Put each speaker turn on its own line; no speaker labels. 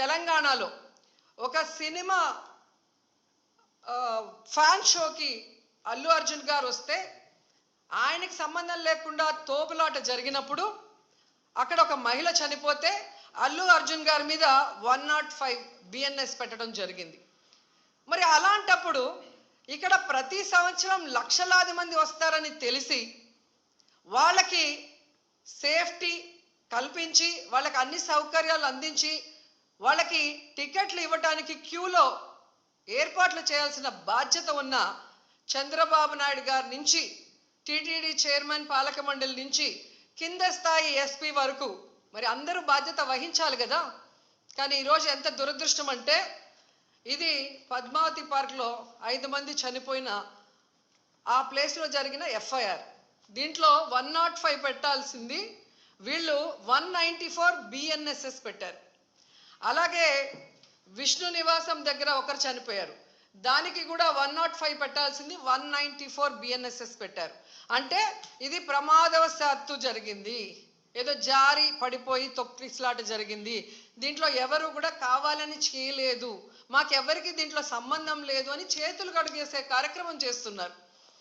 తెలంగాణలో ఒక cinema fan షోకి అల్లు అర్జున్ గారు వస్తే ఆయనకి సంబంధం లేకుండా తోపులాట జరిగినప్పుడు అక్కడ ఒక మహిళ చనిపోతే అల్లు అర్జున్ గారి మీద 105 బిఎన్ఎస్ పెట్టడం జరిగింది. మరి అలాంటప్పుడు ఇక్కడ ప్రతి సంవత్సరం లక్షలాది మంది వస్తారని తెలిసి వాళ్ళకి సేఫ్టీ కల్పించి వాళ్ళకి అన్ని సౌకర్యాలు అందించి వాళ్ళకి టికెట్లు ఇవ్వడానికి క్యూలో ఏర్పాట్లు చేయాల్సిన బాధ్యత ఉన్న చంద్రబాబు నాయుడు గారి నుంచి టీటీడీ చైర్మన్ పాలక మండలి నుంచి కింద స్థాయి ఎస్పీ వరకు మరి అందరూ బాధ్యత వహించాలి కదా. కానీ ఈరోజు ఎంత దురదృష్టం అంటే ఇది పద్మావతి పార్క్లో 5 మంది చనిపోయిన ఆ ప్లేస్లో జరిగిన ఎఫ్ఐఆర్. దీంట్లో 105 పెట్టాల్సింది వీళ్ళు 194 బిఎన్ఎస్ఎస్ పెట్టారు. అలాగే విష్ణు నివాసం దగ్గర ఒకరు చనిపోయారు, దానికి కూడా 105 పెట్టాల్సింది 194 బిఎన్ఎస్ఎస్ పెట్టారు. అంటే ఇది ప్రమాదవశాత్తు జరిగింది, ఏదో జారి పడిపోయి తొక్కిసలాట జరిగింది, దీంట్లో ఎవరు కూడా కావాలని చేయలేదు, మాకెవరికి దీంట్లో సంబంధం లేదు అని చేతులు కడిగేసే కార్యక్రమం చేస్తున్నారు.